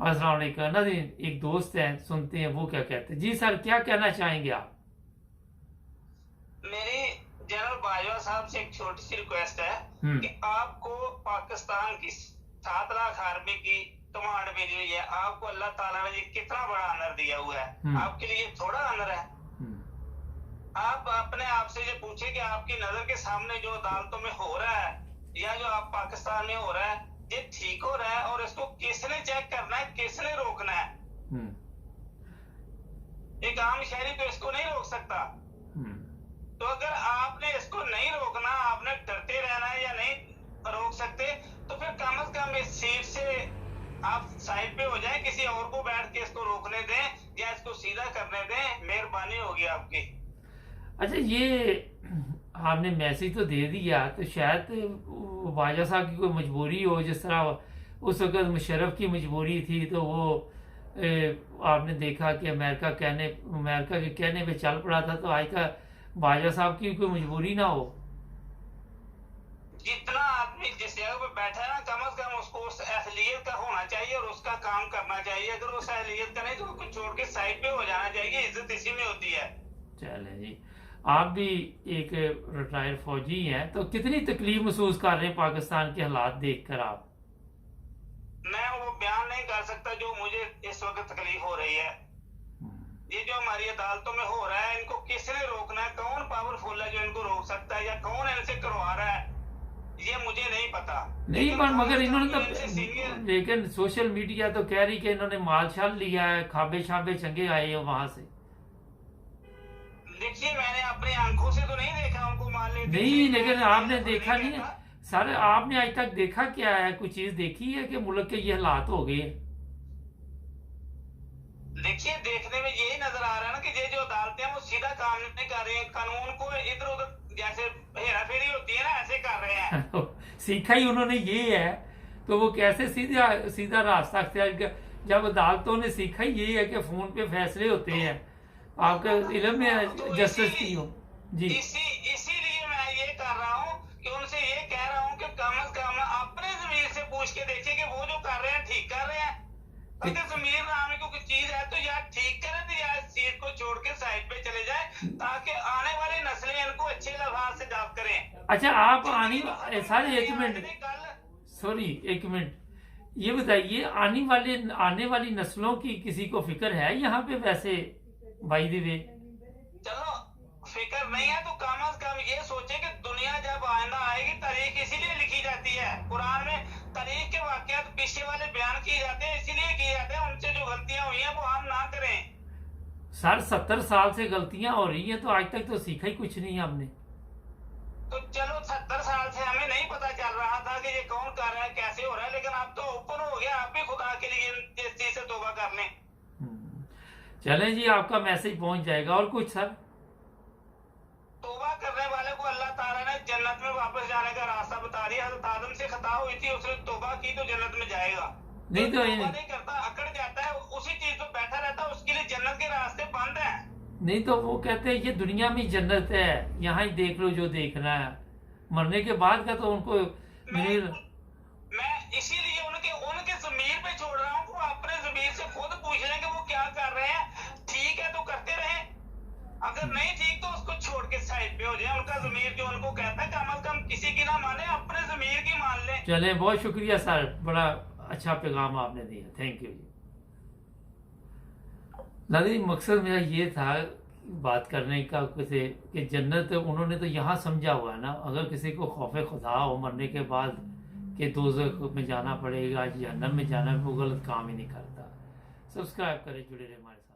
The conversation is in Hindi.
अस्सलाम वालेकुम नाज़रीन, एक दोस्त है, सुनते हैं वो क्या कहते हैं। जी सर, क्या कहना चाहेंगे आप? मेरी जनरल बाजवा साहब से एक छोटी सी रिक्वेस्ट है हम्म। कि आपको पाकिस्तान की 7 लाख आर्मी की कमांड मिली हुई है। आपको अल्लाह ताला ने ये कितना बड़ा ऑनर दिया हुआ है, आपके लिए थोड़ा ऑनर है? आप अपने आप से ये पूछे कि आपकी नजर के सामने जो अदालतों में हो रहा है या जो आप पाकिस्तान में हो रहा है, ये ठीक हो रहा है? और इसको किसने चेक करना है, किसने रोकना है? एक आम शहरी तो इसको नहीं रोक सकता। तो अगर आपने इसको नहीं रोकना, आपने डरते रहना है या नहीं रोक सकते, तो फिर कम से कम इस सीट से आप साइड पे हो जाएं, किसी और को बैठ के इसको रोकने दें या इसको सीधा करने दें। मेहरबानी होगी आपकी। अच्छा, ये आपने मैसेज तो दे दिया, तो शायद बाजा साहब की कोई मजबूरी हो, जिस तरह उस वक्त मुशर्रफ की मजबूरी थी, तो वो आपने देखा कि अमेरिका के कहने पे चल पड़ा था, तो आज का बाजा साहब की कोई मजबूरी ना हो। जितना आदमी जिस जगह पे बैठा है ना, कम से कम उसको उस अहलियत का होना चाहिए और उसका काम करना चाहिए। अगर उस अहलियत का नहीं तो कुछ छोड़ के साइड पे हो जाना चाहिए। इज्जत इसी में होती है। चले जी, आप भी एक रिटायर्ड फौजी हैं, तो कितनी तकलीफ महसूस कर रहे हैं पाकिस्तान के हालात देखकर आप? मैं वो बयान नहीं कर सकता जो मुझे इस वक्त तकलीफ हो रही है। ये जो हमारी अदालतों में हो रहा है, इनको किसने रोकना है? कौन पावरफुल है जो इनको रोक सकता है, या कौन इनसे करवा रहा है, ये मुझे नहीं पता। नहीं, पर मगर इन्होंने तो लेकिन सोशल मीडिया तो कह रही कि इन्होंने माल शाल लिया है, खाबे छाबे चंगे आए हैं वहां से। देखिए, मैंने अपनी आंखों से तो नहीं देखा उनको माल लेते। नहीं, लेकिन आपने देखा नहीं है सर? आपने आज तक देखा क्या है? कुछ चीज देखी है कि मुल्क के ये हालात हो गए? देखिए, देखने में यही नजर आ रहा है ना कि ये जो अदालतें हैं वो सीधा काम नहीं कर रही हैं, कानून को इधर उधर जैसे हेरा फेरी होती है ना, ऐसे कर रहे हैं। सीखा ही उन्होंने ये है, तो वो कैसे सीधा सीधा रास्ता अख्तियार किया? जब अदालतों ने सीखा ही यही है कि फोन पे फैसले होते हैं। आपका इल्म में जस्टिस की हो जी। इसीलिए मैं ये कर रहा हूँ कि उनसे ये कह रहा हूँ कि कम से कम अपने जमीर से पूछ के देखिए कि वो जो कर रहे हैं ठीक कर रहे हैं। अगर जमीर नाम की कोई चीज है तो यार ठीक करें, तो यार सीट को छोड़ के साइड पे चले जाए, ताकि आने वाली नस्लें इनको अच्छे लफ्ज से याद करें। अच्छा, आप सारे एक मिनट, सॉरी एक मिनट, ये बताइए, आने वाली नस्लों की किसी को फिक्र है यहाँ पे? वैसे भाई दी चलो फिक्र नहीं है तो कम से कम ये सोचे कि दुनिया जब आइंदा आएगी, तारीख इसीलिए लिखी जाती है। कुरान में तारीख के वाकयात पीछे वाले बयान किए जाते हैं, इसीलिए किए जाते हैं। उनसे जो गलतियां हुई हैं वो हम ना करें। सर, 70 साल से गलतियां हो रही हैं, तो आज तक तो सीखा ही कुछ नहीं हमने। तो चलो 70 साल से हमें नहीं पता चल रहा था कि ये कौन कर रहा है, कैसे हो रहा है, लेकिन अब तो ऊपर हो गया। आप भी खुदा के लिए इस चीज से तौबा कर लें। चलें जी, आपका मैसेज पहुंच जाएगा। और कुछ सर? तौबा करने वाले को अल्लाह ताला ने जन्नत में वापस जाने का रास्ता बता दिया। हज़रत आदम से खता हुई थी, उसने तौबा की तो जन्नत में जाएगा। नहीं तो तौबा नहीं करता, अकड़ जाता है, उसी चीज पे बैठा रहता है, उसके लिए जन्नत के रास्ते बंद हैं। नहीं तो वो कहते हैं ये दुनिया में जन्नत है, यहाँ ही देख लो जो देखना है, मरने के बाद का तो उनको मैं इसीलिए उनके जमीर पे छोड़ रहा हूँ। वो अपने जमीर से खुद पूछ रहे हैं कि वो क्या कर रहे हैं। ठीक है तो करते रहे, अगर नहीं ठीक तो उसको छोड़ के साइड पे हो जाए। उनका जमीर जो उनको कहता है, कम से कम किसी की ना माने, अपने जमीर की मान ले। चले, बहुत शुक्रिया सर, बड़ा अच्छा पैगाम आपने दिया, थैंक यू जी। नाज़रीन, मकसद मेरा ये था बात करने का कि जन्नत उन्होंने तो यहाँ समझा हुआ है ना। अगर किसी को खौफ खुदा हो मरने के बाद कि दोज़ख में जाना पड़ेगा, जहन्नम में जाना, वो गलत काम ही नहीं करता। सब्सक्राइब करें, जुड़े रहे हमारे साथ।